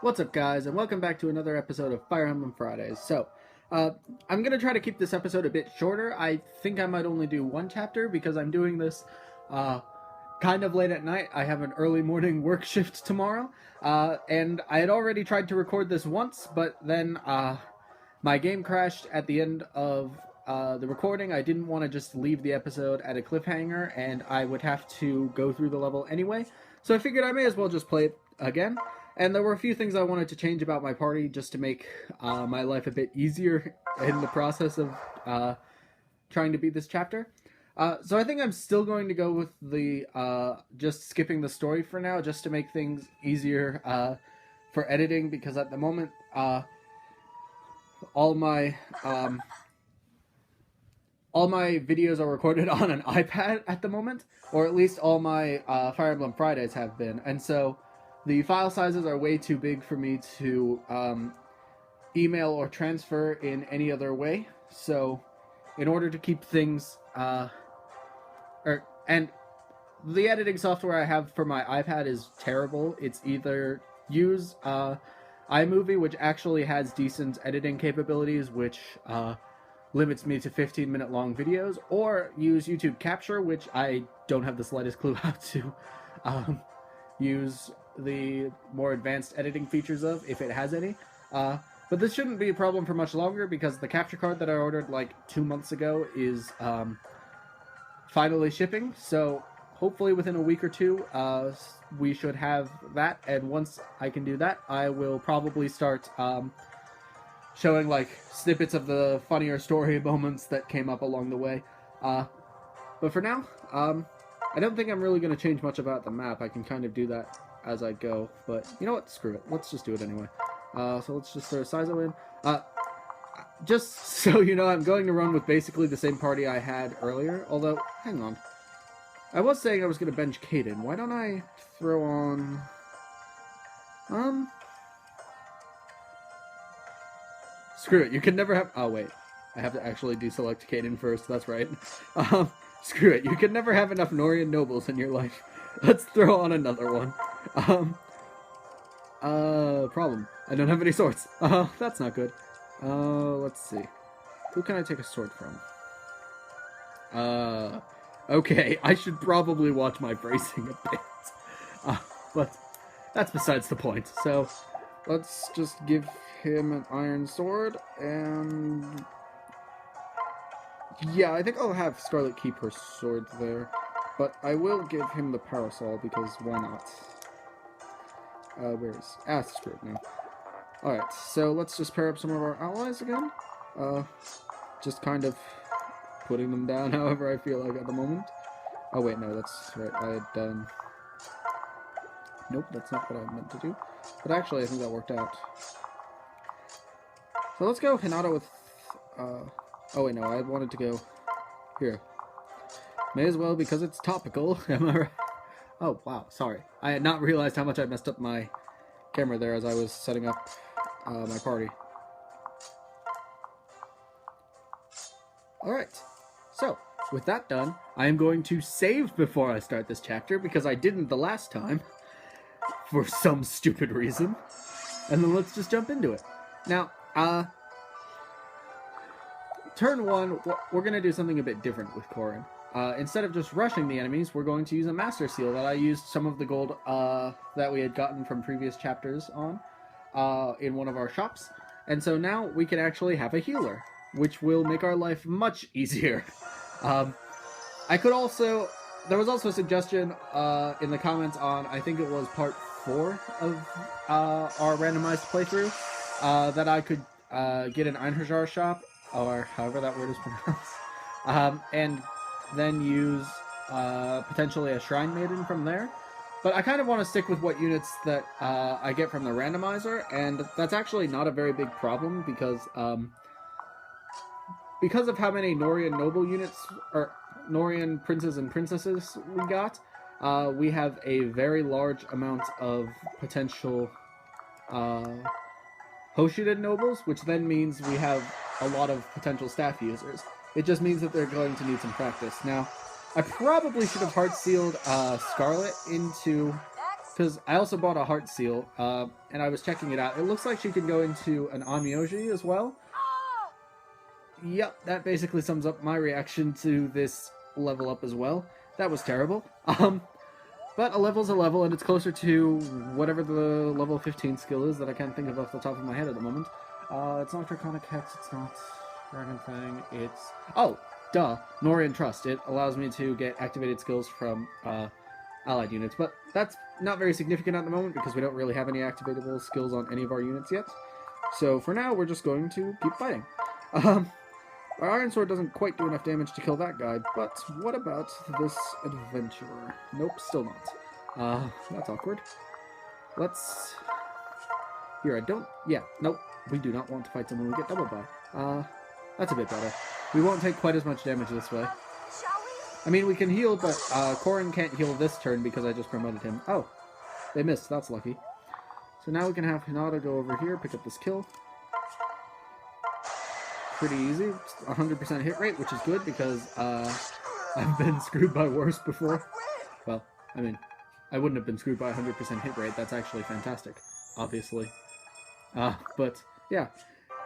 What's up, guys, and welcome back to another episode of Fire Emblem Fridays. So, I'm going to try to keep this episode a bit shorter. I think I might only do one chapter because I'm doing this kind of late at night. I have an early morning work shift tomorrow, and I had already tried to record this once, but then my game crashed at the end of the recording. I didn't want to just leave the episode at a cliffhanger, and I would have to go through the level anyway, so I figured I may as well just play it again. And there were a few things I wanted to change about my party just to make my life a bit easier in the process of trying to beat this chapter. So I think I'm still going to go with the just skipping the story for now, just to make things easier for editing, because at the moment all my videos are recorded on an iPad at the moment, or at least all my Fire Emblem Fridays have been, and so the file sizes are way too big for me to email or transfer in any other way. So, in order to keep things, and the editing software I have for my iPad is terrible. It's either use iMovie, which actually has decent editing capabilities, which limits me to 15-minute long videos, or use YouTube Capture, which I don't have the slightest clue how to use the more advanced editing features of, if it has any. But this shouldn't be a problem for much longer, because the capture card that I ordered like 2 months ago is finally shipping, so hopefully within a week or two we should have that, and once I can do that, I will probably start showing like snippets of the funnier story moments that came up along the way. But for now, I don't think I'm really going to change much about the map. I can kind of do that as I go, but you know what? Screw it. Let's just do it anyway. So let's just throw Saizo in. Just so you know, I'm going to run with basically the same party I had earlier, although, hang on. I was saying I was going to bench Kaden. Why don't I throw on... Screw it. You can never have... Oh, wait. I have to actually deselect Kaden first. That's right. Screw it. You can never have enough Nohrian nobles in your life. Let's throw on another one. Problem. I don't have any swords. That's not good. Let's see. Who can I take a sword from? Okay, I should probably watch my bracing a bit. But that's besides the point. So, let's just give him an iron sword, and... yeah, I think I'll have Scarlet keep her sword there. But I will give him the parasol, because why not? Where is... screw it now. Alright, so let's just pair up some of our allies again. Just kind of putting them down however I feel like at the moment. Oh wait, no, that's right, I had done... Nope, that's not what I meant to do. But actually, I think that worked out. So let's go Hinata with... oh wait, no, I wanted to go here. May as well, because it's topical, am I right? Oh, wow, sorry. I had not realized how much I messed up my camera there as I was setting up my party. Alright, so, with that done, I am going to save before I start this chapter, because I didn't the last time, for some stupid reason. And then let's just jump into it. Now, turn one, we're going to do something a bit different with Corin. Instead of just rushing the enemies, we're going to use a Master Seal that I used some of the gold that we had gotten from previous chapters on in one of our shops. And so now we can actually have a healer, which will make our life much easier. I could also... there was also a suggestion in the comments on, I think it was part 4 of our randomized playthrough, that I could get an Einherjar shop, or however that word is pronounced, and then use potentially a Shrine Maiden from there. But I kind of want to stick with what units that I get from the randomizer, and that's actually not a very big problem, because of how many Nohrian noble units, or Nohrian princes and princesses we got, we have a very large amount of potential Hoshiden nobles, which then means we have a lot of potential staff users. It just means that they're going to need some practice. Now, I probably should have heart sealed Scarlet into because I also bought a heart seal, and I was checking it out. It looks like she can go into an Onmyoji as well. Yep, that basically sums up my reaction to this level up as well. That was terrible. But a level's a level, and it's closer to whatever the level 15 skill is that I can't think of off the top of my head at the moment. It's not Draconic Hex, it's not Dragon Fang, it's... Oh, duh, Nohrian Trust. It allows me to get activated skills from allied units, but that's not very significant at the moment because we don't really have any activatable skills on any of our units yet. So for now, we're just going to keep fighting. Our Iron Sword doesn't quite do enough damage to kill that guy, but what about this adventurer? Nope, still not. That's awkward. Let's... Here, I don't... Yeah, nope. We do not want to fight someone we get double by. That's a bit better. We won't take quite as much damage this way. I mean, we can heal, but Corrin can't heal this turn because I just promoted him. Oh, they missed. That's lucky. So now we can have Hinata go over here, pick up this kill. Pretty easy. 100% hit rate, which is good because I've been screwed by worse before. Well, I mean, I wouldn't have been screwed by 100% hit rate. That's actually fantastic, obviously. But yeah,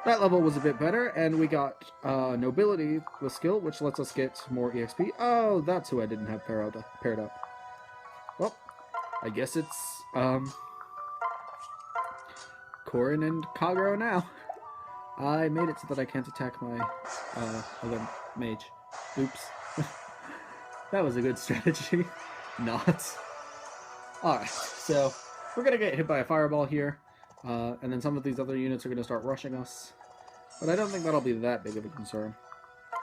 that level was a bit better, and we got Nobility, the skill, which lets us get more EXP. Oh, that's who I didn't have paired up. Well, I guess it's Corrin and Kagero now. I made it so that I can't attack my other mage. Oops. That was a good strategy. Not. Alright, so we're going to get hit by a fireball here, and then some of these other units are going to start rushing us. But I don't think that'll be that big of a concern.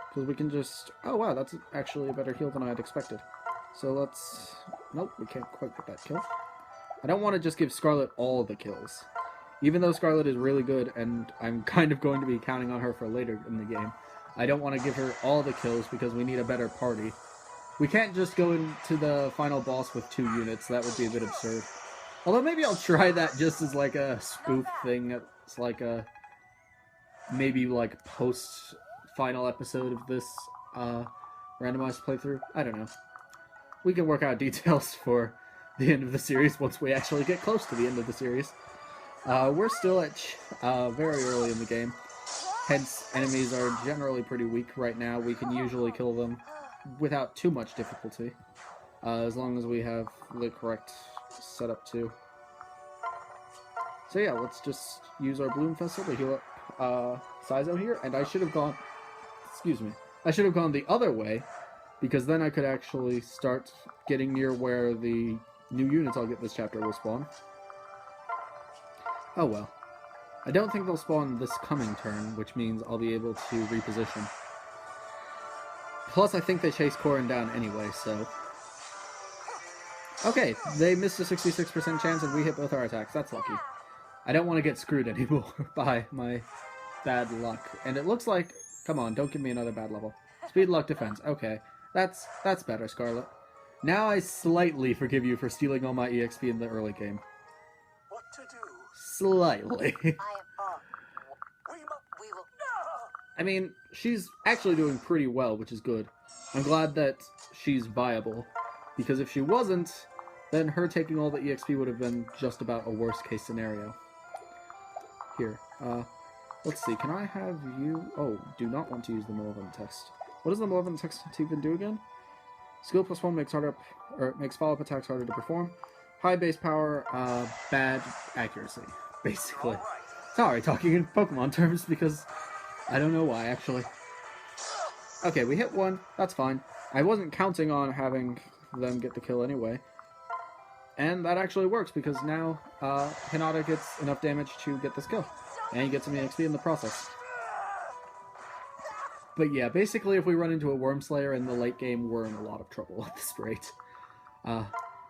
Because we can just... Oh wow, that's actually a better heal than I had expected. So let's... Nope, we can't quite get that kill. I don't want to just give Scarlet all the kills. Even though Scarlet is really good, and I'm kind of going to be counting on her for later in the game, I don't want to give her all the kills because we need a better party. We can't just go into the final boss with 2 units, that would be a bit absurd. Although maybe I'll try that just as like a spoof thing, it's like a... maybe like post-final episode of this randomized playthrough. I don't know. We can work out details for the end of the series once we actually get close to the end of the series. We're still at very early in the game, hence enemies are generally pretty weak right now. We can usually kill them without too much difficulty, as long as we have the correct setup too. So yeah, let's just use our Bloom Vessel to heal up Saizo here, and I should have gone, excuse me, I should have gone the other way, because then I could actually start getting near where the new units I'll get this chapter will spawn. Oh well. I don't think they'll spawn this coming turn, which means I'll be able to reposition. Plus, I think they chase Corrin down anyway, so... Okay, they missed a 66% chance and we hit both our attacks. That's lucky. I don't want to get screwed anymore by my bad luck. And it looks like... Come on, don't give me another bad level. Speed, luck, defense. Okay, that's better, Scarlet. Now I slightly forgive you for stealing all my EXP in the early game. What to do? Slightly. I mean, she's actually doing pretty well, which is good. I'm glad that she's viable, because if she wasn't, then her taking all the EXP would have been just about a worst-case scenario. Here, let's see, can I have you... Oh, do not want to use the Malevolent Text. What does the Malevolent Text even do again? Skill +1 makes follow-up attacks harder to perform. High base power, bad accuracy, basically. Sorry, talking in Pokemon terms, because I don't know why, actually. Okay, we hit one, that's fine. I wasn't counting on having them get the kill anyway. And that actually works, because now Hinata gets enough damage to get this kill. And he gets some EXP in the process. But yeah, basically if we run into a Wormslayer in the late game, we're in a lot of trouble at this rate.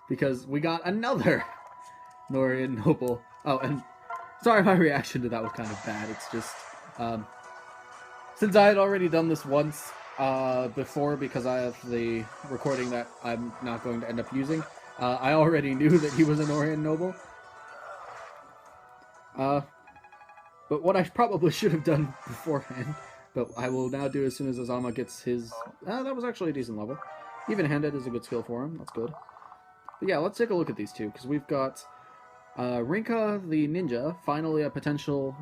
Because we got another Nohrian Noble. Oh, and sorry, my reaction to that was kind of bad. It's just, since I had already done this once before, because I have the recording that I'm not going to end up using, I already knew that he was a Nohrian Noble. But what I probably should have done beforehand, but I will now do as soon as Azama gets his... that was actually a decent level. Even-handed is a good skill for him, that's good. But yeah, let's take a look at these two, because we've got Rinkah the ninja, finally a potential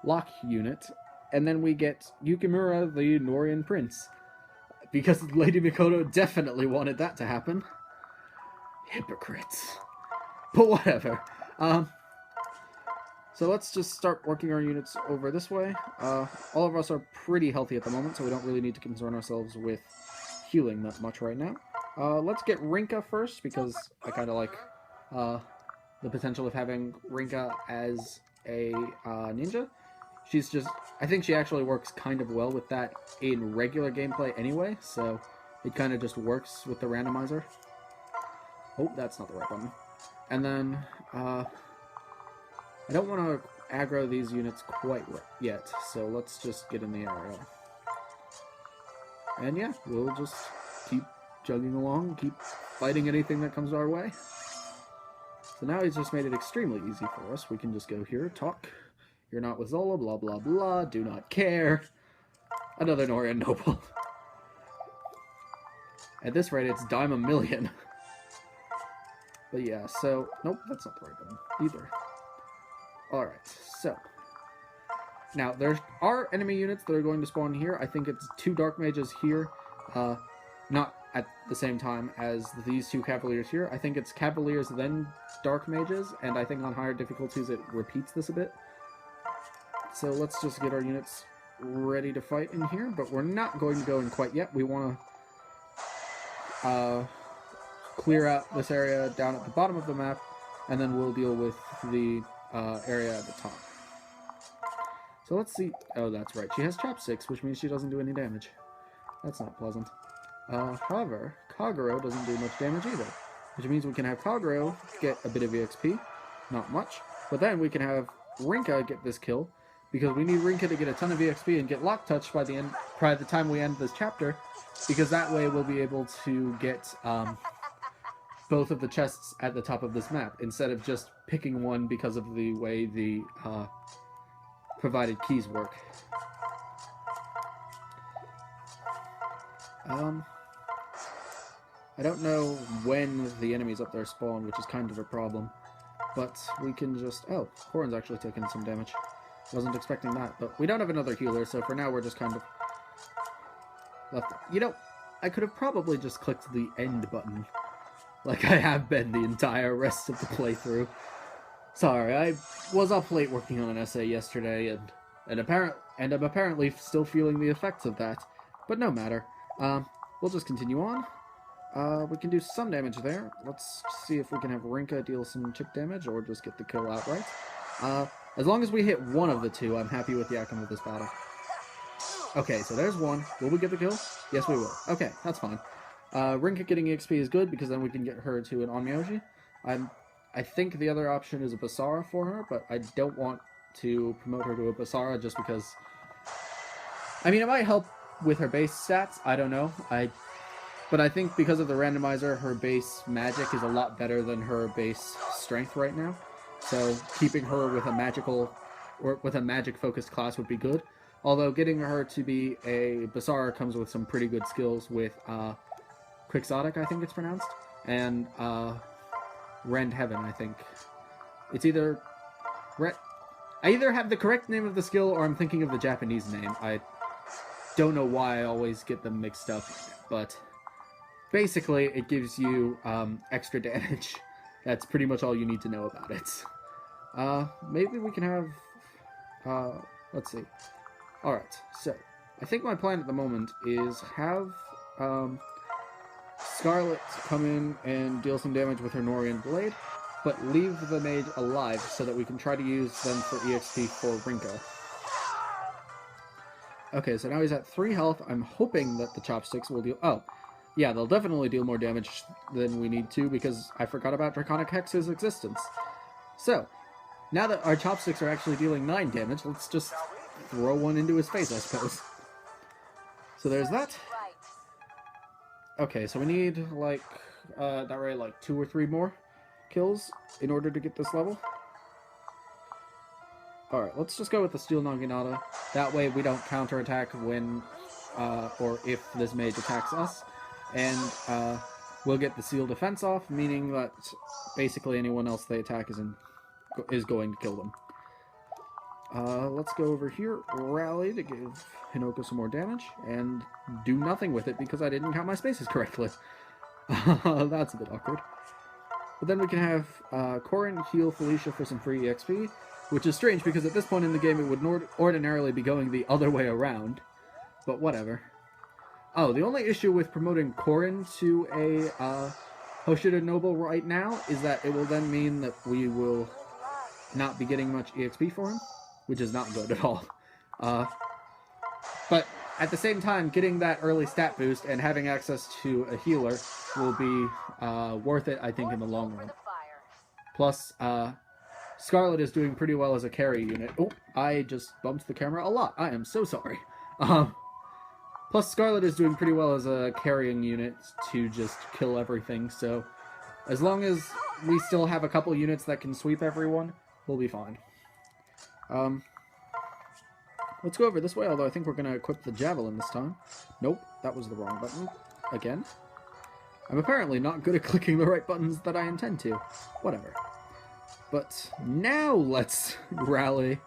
lock unit, and then we get Yukimura the Nohrian Prince, because Lady Mikoto definitely wanted that to happen. Hypocrites. But whatever. So let's just start working our units over this way. All of us are pretty healthy at the moment, so we don't really need to concern ourselves with healing that much right now. Let's get Rinkah first, because I kind of like the potential of having Rinkah as a ninja. She's just... I think she actually works kind of well with that in regular gameplay anyway, so it kind of just works with the randomizer. Oh, that's not the right button. And then, I don't want to aggro these units quite yet, so let's just get in the area. And yeah, we'll just keep chugging along, keep fighting anything that comes our way. So now he's just made it extremely easy for us. We can just go here, talk. You're not with Zola, blah blah blah, do not care. Another Nohrian noble. At this rate, it's dime a million. But yeah, so... Nope, that's not the right button either. Alright, so... Now, there are enemy units that are going to spawn here. I think it's 2 Dark Mages here. Not at the same time as these 2 Cavaliers here. I think it's Cavaliers, then Dark Mages, and I think on higher difficulties it repeats this a bit. So let's just get our units ready to fight in here, but we're not going to go in quite yet. We want to clear out this area down at the bottom of the map, and then we'll deal with the area at the top. So let's see. Oh, that's right. She has chopsticks, which means she doesn't do any damage. That's not pleasant. However, Kagero doesn't do much damage either, which means we can have Kagero get a bit of EXP. Not much. But then we can have Rinkah get this kill, because we need Rinkah to get a ton of EXP and get lock touched by the time we end this chapter, because that way we'll be able to get both of the chests at the top of this map, instead of just picking one because of the way the provided keys work. I don't know when the enemies up there spawn, which is kind of a problem, but we can just... Oh, Corin's actually taken some damage. Wasn't expecting that, but we don't have another healer, so for now we're just kind of left. You know, I could have probably just clicked the end button, like I have been the entire rest of the playthrough. Sorry, I was up late working on an essay yesterday, and I'm apparently still feeling the effects of that. But no matter. We'll just continue on. We can do some damage there. Let's see if we can have Rinkah deal some chip damage, or just get the kill outright. As long as we hit one of the two, I'm happy with the outcome of this battle. Okay, so there's one. Will we get the kill? Yes, we will. Okay, that's fine. Rinkah getting EXP is good, because then we can get her to an Onmyoji. I think the other option is a Basara for her, but I don't want to promote her to a Basara just because... I mean, it might help with her base stats, I don't know. But I think because of the randomizer, her base magic is a lot better than her base strength right now. So keeping her with a magic-focused class would be good. Although getting her to be a Basara comes with some pretty good skills with Quixotic, I think it's pronounced, and Rend Heaven, I think. It's either... I either have the correct name of the skill, or I'm thinking of the Japanese name. I don't know why I always get them mixed up, but basically it gives you extra damage. That's pretty much all you need to know about it. Maybe we can have... let's see. Alright, so I think my plan at the moment is have Scarlet come in and deal some damage with her Nohrian Blade, but leave the mage alive so that we can try to use them for EXP for Rinkah. Okay, so now he's at 3 health. I'm hoping that the chopsticks will deal... Oh, yeah, they'll definitely deal more damage than we need to, because I forgot about Draconic Hex's existence. So, now that our chopsticks are actually dealing 9 damage, let's just throw one into his face, I suppose. So there's that. Okay, so we need, like, that way, like 2 or 3 more kills in order to get this level. Alright, let's just go with the Steel Naginata. That way we don't counterattack when, or if this mage attacks us. And, will get the seal defense off, meaning that basically anyone else they attack is going to kill them. Let's go over here, rally to give Hinoka some more damage, and do nothing with it because I didn't count my spaces correctly. That's a bit awkward. But then we can have Corin heal Felicia for some free EXP, which is strange because at this point in the game it would ordinarily be going the other way around. But whatever. Oh, the only issue with promoting Corin to a Hoshida Noble right now is that it will then mean that we will not be getting much EXP for him, which is not good at all. But at the same time, getting that early stat boost and having access to a healer will be worth it, I think, in the long run. Plus, Scarlet is doing pretty well as a carry unit. Oh, I just bumped the camera a lot. I am so sorry. Plus, Scarlet is doing pretty well as a carrying unit to just kill everything, so as long as we still have a couple units that can sweep everyone, we'll be fine. Let's go over this way, although I think we're going to equip the Javelin this time. Nope, that was the wrong button. Again. I'm apparently not good at clicking the right buttons that I intend to. Whatever. But now let's rally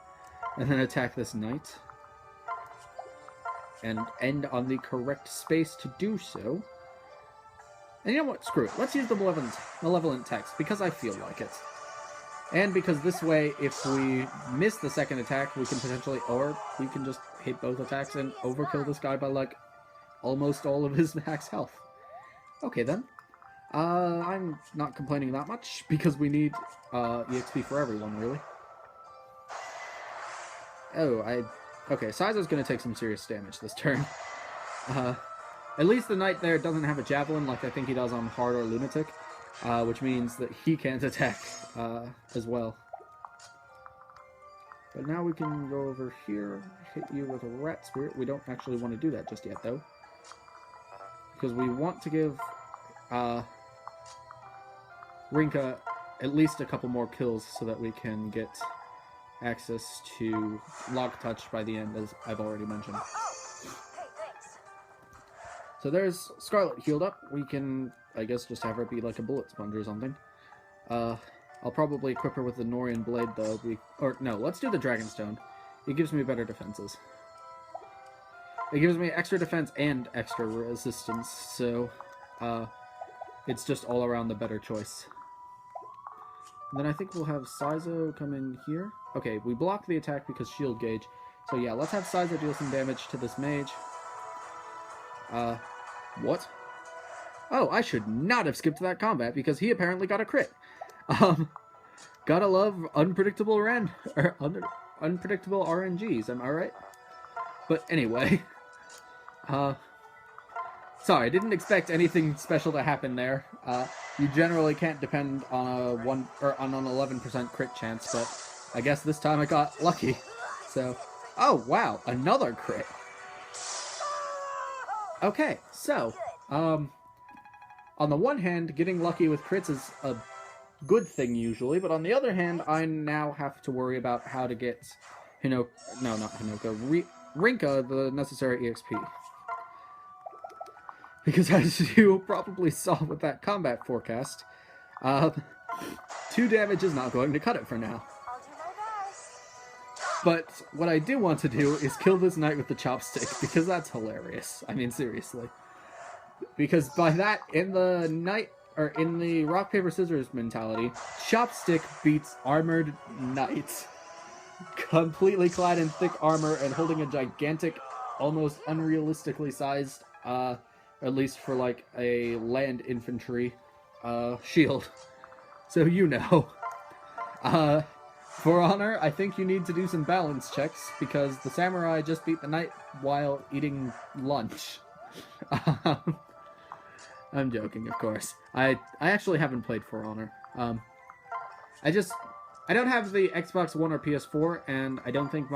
and then attack this knight. And end on the correct space to do so. And you know what? Screw it. Let's use the Malevolent Text, because I feel like it. And because this way, if we miss the second attack, we can potentially, or we can just hit both attacks and overkill this guy by, like, almost all of his max health. Okay, then. I'm not complaining that much, because we need EXP for everyone, really. Oh, okay, Saizo's gonna take some serious damage this turn. At least the knight there doesn't have a javelin like I think he does on Hard or Lunatic, which means that he can't attack as well. But now we can go over here, hit you with a Rat Spirit. We don't actually want to do that just yet, though. Because we want to give Rinkah at least a couple more kills so that we can get access to Lock Touch by the end, as I've already mentioned. So there's Scarlet healed up. We can, I guess, just have her be like a bullet sponge or something. I'll probably equip her with the Nohrian Blade, though. Or, no, let's do the Dragonstone. It gives me better defenses. It gives me extra defense and extra resistance, so it's just all around the better choice. And then I think we'll have Saizo come in here. Okay, we blocked the attack because shield gauge. So yeah, let's have Saizo deal some damage to this mage. What? Oh, I should not have skipped that combat because he apparently got a crit. Gotta love unpredictable unpredictable RNGs, am I right? But anyway, sorry, I didn't expect anything special to happen there. You generally can't depend on an 11% crit chance, but I guess this time I got lucky. So, oh wow, another crit. Okay, so, on the one hand, getting lucky with crits is a good thing usually, but on the other hand, I now have to worry about how to get Rinkah the necessary EXP. Because as you probably saw with that combat forecast, 2 damage is not going to cut it for now. I'll do my best. But what I do want to do is kill this knight with the chopstick, because that's hilarious. I mean, seriously. Because by that, in the rock, paper, scissors mentality, Chopstick beats armored knights. Completely clad in thick armor and holding a gigantic, almost unrealistically sized, at least for like a land infantry, shield. So you know. For honor, I think you need to do some balance checks, because the samurai just beat the knight while eating lunch. I'm joking, of course. I actually haven't played For Honor. I don't have the Xbox One or PS4, and I don't think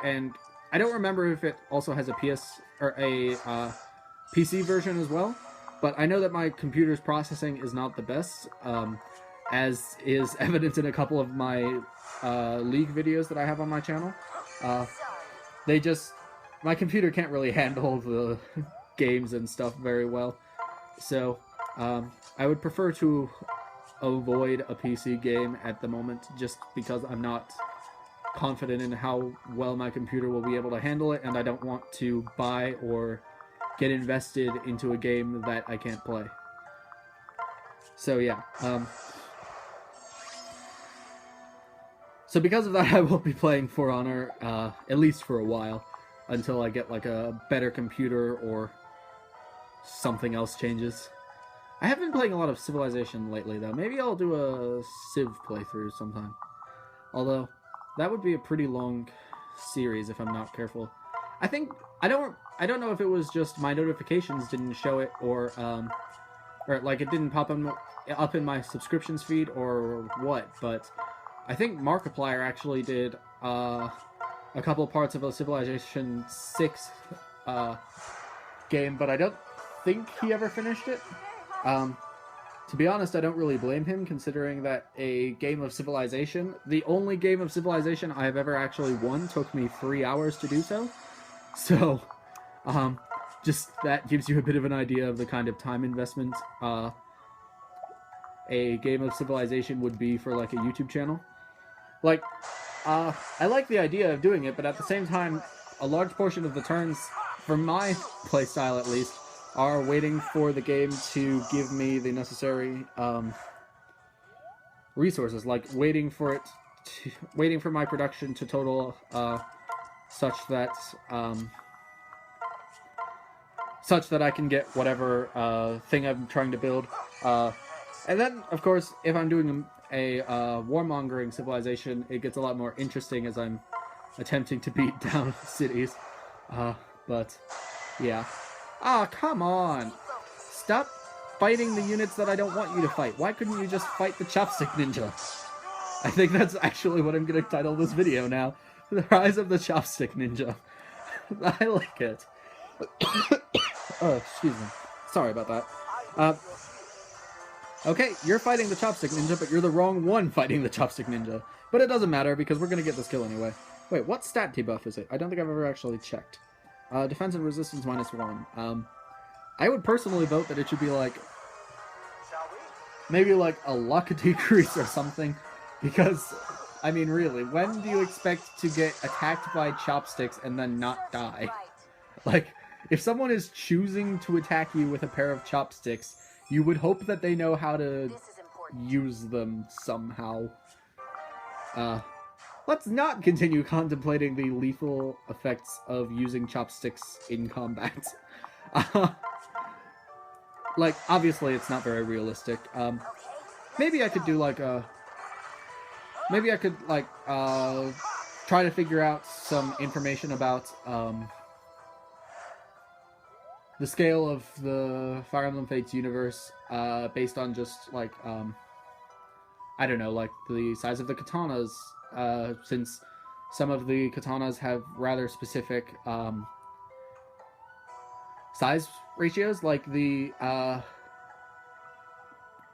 and I don't remember if it also has a PC version as well, but I know that my computer's processing is not the best, as is evident in a couple of my League videos that I have on my channel. My computer can't really handle the games and stuff very well. So, I would prefer to avoid a PC game at the moment, just because I'm not confident in how well my computer will be able to handle it, and I don't want to buy or get invested into a game that I can't play. So yeah, so because of that, I won't be playing For Honor, at least for a while, until I get like a better computer or something else changes. I have been playing a lot of Civilization lately, though. Maybe I'll do a Civ playthrough sometime. Although, that would be a pretty long series if I'm not careful. I don't know if it was just my notifications didn't show it, or like it didn't pop up in my subscriptions feed, or what, but I think Markiplier actually did a couple parts of a Civilization 6 game, but I don't think he ever finished it. To be honest, I don't really blame him, considering that a game of Civilization, the only game of Civilization I have ever actually won, took me 3 hours to do so. So, just that gives you a bit of an idea of the kind of time investment a game of Civilization would be for like a YouTube channel. Like, I like the idea of doing it, but at the same time, a large portion of the turns, for my playstyle at least, are waiting for the game to give me the necessary resources, like waiting for my production to total such that I can get whatever thing I'm trying to build. And then, of course, if I'm doing a warmongering civilization, it gets a lot more interesting as I'm attempting to beat down cities. But, yeah. Ah, come on! Stop fighting the units that I don't want you to fight. Why couldn't you just fight the Chopstick Ninja? I think that's actually what I'm going to title this video now. The Rise of the Chopstick Ninja. I like it. Oh, excuse me. Sorry about that. Okay, you're fighting the Chopstick Ninja, but you're the wrong one fighting the Chopstick Ninja. But it doesn't matter, because we're going to get this kill anyway. Wait, what stat debuff is it? I don't think I've ever actually checked. Defense and resistance -1. I would personally vote that it should be like, maybe like a luck decrease or something, because, I mean, really, when do you expect to get attacked by chopsticks and then not die? Like, if someone is choosing to attack you with a pair of chopsticks, you would hope that they know how to use them somehow. Let's not continue contemplating the lethal effects of using chopsticks in combat. Like, obviously it's not very realistic. Maybe I could do like a... Maybe I could, like, try to figure out some information about, the scale of the Fire Emblem Fates universe, based on just, like, I don't know, like, the size of the katanas, since some of the katanas have rather specific, size ratios, like the,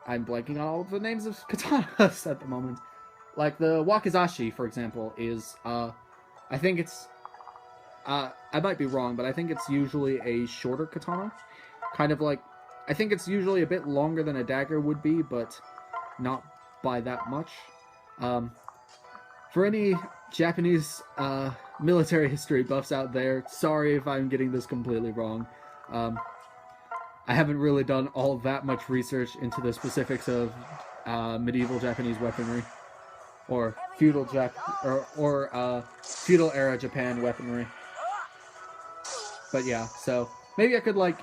I'm blanking on all of the names of katanas at the moment. Like, the Wakizashi, for example, is, I think it's, I might be wrong, but I think it's usually a shorter katana. Kind of like, I think it's usually a bit longer than a dagger would be, but not by that much. For any Japanese military history buffs out there, sorry if I'm getting this completely wrong. I haven't really done all that much research into the specifics of medieval Japanese weaponry, or feudal feudal era Japan weaponry. But yeah, so maybe I could like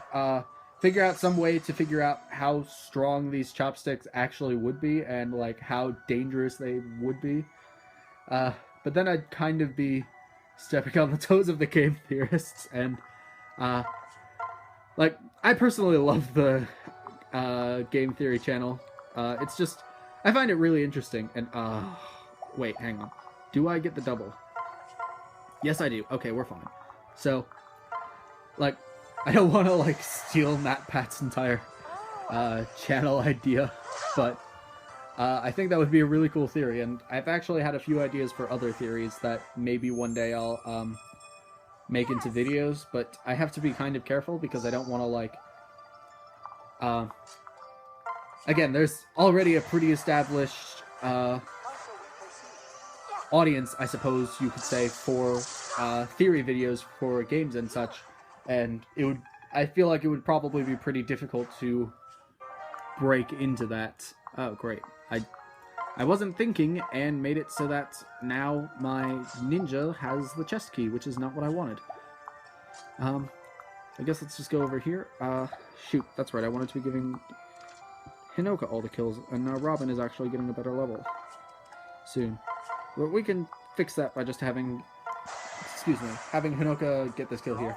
figure out some way to figure out how strong these chopsticks actually would be, and like how dangerous they would be. But then I'd kind of be stepping on the toes of the game theorists, and like, I personally love the game theory channel. It's just, I find it really interesting, and wait, hang on. Do I get the double? Yes, I do. Okay, we're fine. So, like, I don't want to, like, steal MatPat's entire channel idea, but I think that would be a really cool theory, and I've actually had a few ideas for other theories that maybe one day I'll make into videos, but I have to be kind of careful because I don't want to, like, again, there's already a pretty established audience, I suppose you could say, for theory videos for games and such, and I feel like it would probably be pretty difficult to break into that. Oh, great. I wasn't thinking and made it so that now my ninja has the chest key, which is not what I wanted. I guess let's just go over here. Shoot, that's right, I wanted to be giving Hinoka all the kills, and now Robin is actually getting a better level soon. But we can fix that by just having Hinoka get this kill here.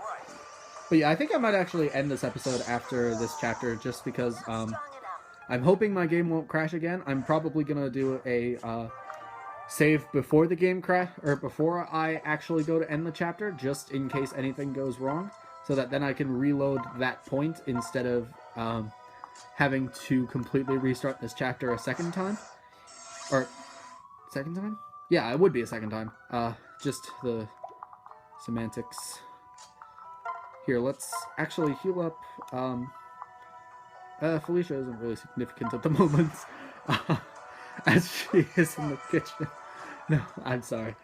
But yeah, I think I might actually end this episode after this chapter, just because I'm hoping my game won't crash again. I'm probably gonna do a save before the game crash, or before I actually go to end the chapter, just in case anything goes wrong, so that then I can reload that point instead of having to completely restart this chapter a second time. Or second time? Yeah, it would be a second time. Just the semantics. Here, let's actually heal up. Felicia isn't really significant at the moment, as she is in the kitchen. No, I'm sorry.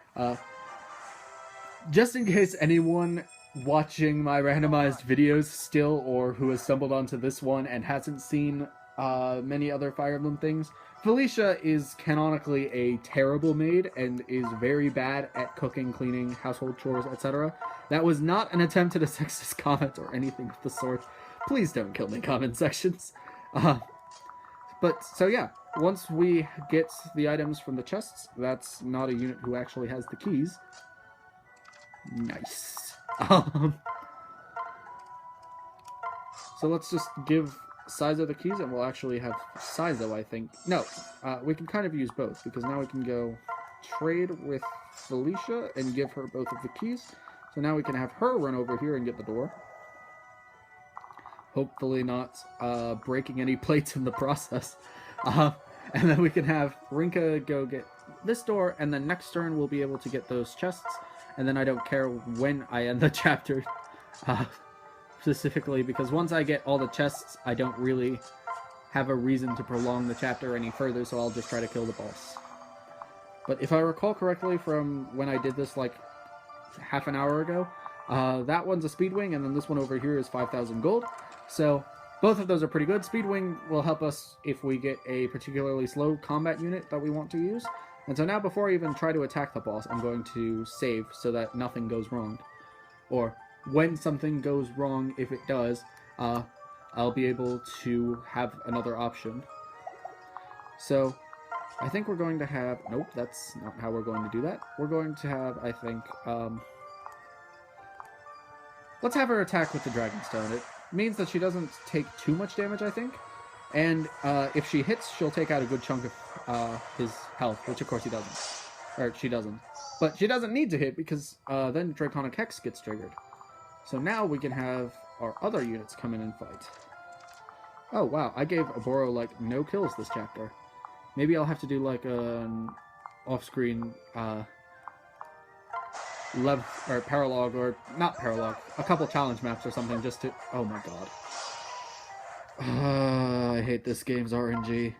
Just in case anyone watching my randomized videos still, or who has stumbled onto this one and hasn't seen many other Fire Emblem things, Felicia is canonically a terrible maid and is very bad at cooking, cleaning, household chores, etc. That was not an attempt at a sexist comment or anything of the sort. Please don't kill me, comment sections. But, so yeah, once we get the items from the chests, that's not a unit who actually has the keys. Nice. So let's just give Saizo the keys, and we'll actually have Saizo, I think. No, we can kind of use both, because now we can go trade with Felicia and give her both of the keys. So now we can have her run over here and get the door. Hopefully not breaking any plates in the process. And then we can have Rinkah go get this door, and then next turn we'll be able to get those chests. And then I don't care when I end the chapter, specifically, because once I get all the chests, I don't really have a reason to prolong the chapter any further, so I'll just try to kill the boss. But if I recall correctly from when I did this like half an hour ago, that one's a Speedwing, and then this one over here is 5,000 gold. So both of those are pretty good. Speedwing will help us if we get a particularly slow combat unit that we want to use. And so now before I even try to attack the boss, I'm going to save so that nothing goes wrong. Or when something goes wrong, if it does, I'll be able to have another option. So I think we're going to have... Nope, that's not how we're going to do that. We're going to have, I think... let's have her attack with the Dragonstone. It means that she doesn't take too much damage, I think. And if she hits, she'll take out a good chunk of his health, which of course he doesn't. Or she doesn't. But she doesn't need to hit, because then Draconic Hex gets triggered. So now we can have our other units come in and fight. Oh wow, I gave Oboro like no kills this chapter. Maybe I'll have to do like an off-screen paralog, or not paralog, a couple challenge maps or something just to... Oh my god. I hate this game's RNG. You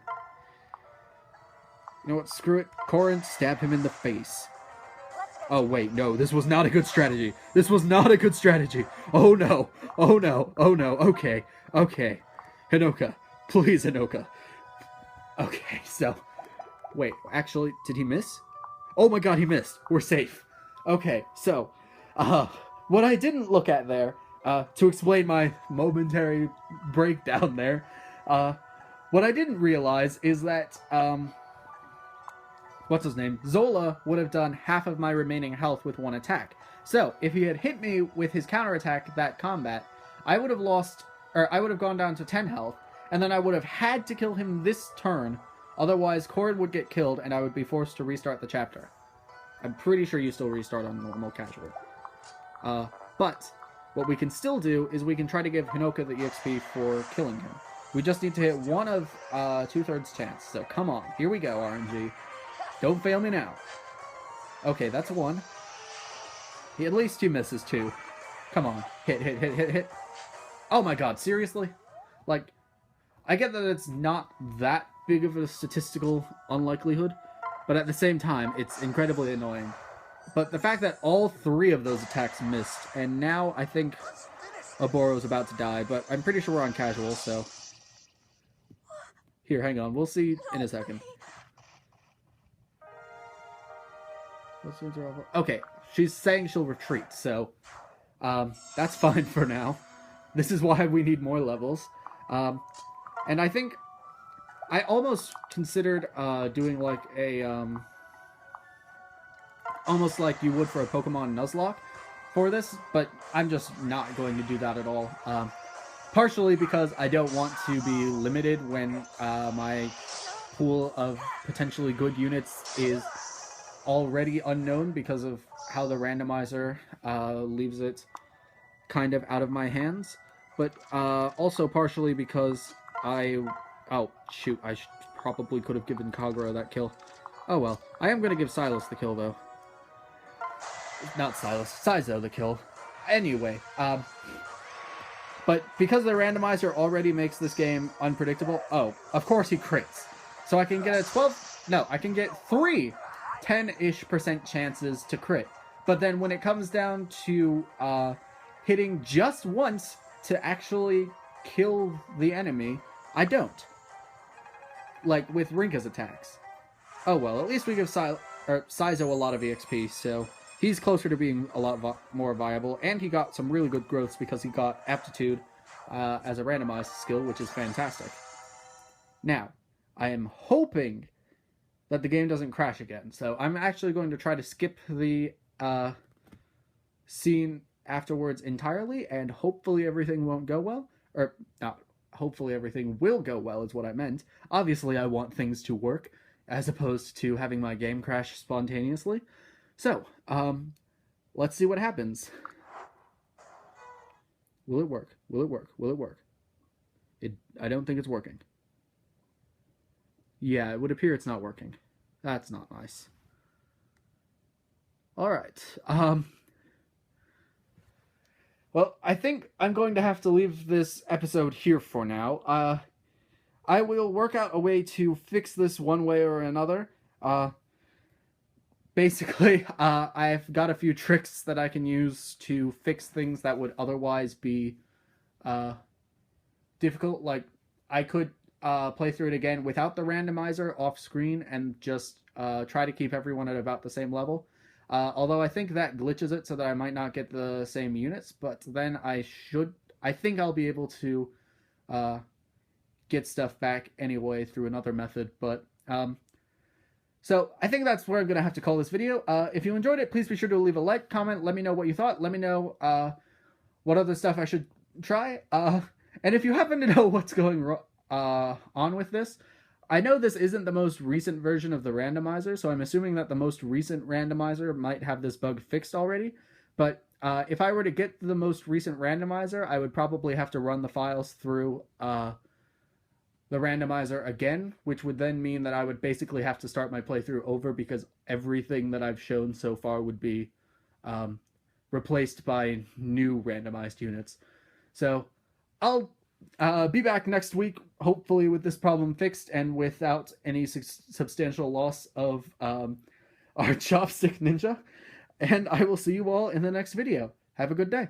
know what, screw it. Corin, stab him in the face. Oh wait, no, this was not a good strategy. This was not a good strategy. Oh no, oh no, oh no, okay, okay. Hinoka, please Hinoka. Okay, so... Wait, actually, did he miss? Oh my god, he missed. We're safe. Okay, so, what I didn't look at there, to explain my momentary breakdown there, what I didn't realize is that, what's his name? Zola would have done half of my remaining health with one attack. So, if he had hit me with his counterattack that combat, I would have lost, or I would have gone down to 10 health, and then I would have had to kill him this turn, otherwise Corin would get killed and I would be forced to restart the chapter. I'm pretty sure you still restart on normal casual. But what we can still do is we can try to give Hinoka the EXP for killing him. We just need to hit one of 2/3 chance. So come on, here we go, RNG. Don't fail me now. Okay, that's one. At least he misses two. Come on, hit, hit, hit, hit, hit. Oh my god, seriously? Like, I get that it's not that big of a statistical unlikelihood, but at the same time, it's incredibly annoying. But the fact that all 3 of those attacks missed, and now I think Oboro's about to die, but I'm pretty sure we're on casual, so... Here, hang on, we'll see in a second. Okay, she's saying she'll retreat, so... that's fine for now. This is why we need more levels. And I think... I almost considered doing like a... almost like you would for a Pokemon Nuzlocke for this, but I'm just not going to do that at all. Partially because I don't want to be limited when my pool of potentially good units is already unknown because of how the randomizer leaves it kind of out of my hands. But also partially because oh, shoot, I probably could have given Kagura that kill. Oh well, I am going to give Silas the kill, though. Not Silas, Saizo the kill. Anyway, but because the randomizer already makes this game unpredictable, oh, of course he crits. So I can get I can get 3 10-ish% chances to crit. But then when it comes down to hitting just once to actually kill the enemy, I don't. Like with Rinkah's attacks. Oh well, at least we give Saizo a lot of EXP, so he's closer to being a lot more viable, and he got some really good growths because he got Aptitude as a randomized skill, which is fantastic. Now, I am hoping that the game doesn't crash again, so I'm actually going to try to skip the scene afterwards entirely, and hopefully everything won't go well. Or, not hopefully everything will go well is what I meant. Obviously I want things to work, as opposed to having my game crash spontaneously. So, let's see what happens. Will it work? Will it work? Will it work? I don't think it's working. Yeah, it would appear it's not working. That's not nice. Alright, well, I think I'm going to have to leave this episode here for now. I will work out a way to fix this one way or another. Basically, I've got a few tricks that I can use to fix things that would otherwise be difficult. Like, I could play through it again without the randomizer off screen and just try to keep everyone at about the same level. Although I think that glitches it so that I might not get the same units, but then I think I'll be able to get stuff back anyway through another method, but so I think that's where I'm going to have to call this video. If you enjoyed it, please be sure to leave a like, comment, let me know what you thought, let me know what other stuff I should try, and if you happen to know what's going on with this, I know this isn't the most recent version of the randomizer, so I'm assuming that the most recent randomizer might have this bug fixed already, but if I were to get the most recent randomizer, I would probably have to run the files through the randomizer again, which would then mean that I would basically have to start my playthrough over because everything that I've shown so far would be replaced by new randomized units. So I'll be back next week, hopefully with this problem fixed and without any substantial loss of our Chopstick Ninja. And I will see you all in the next video. Have a good day.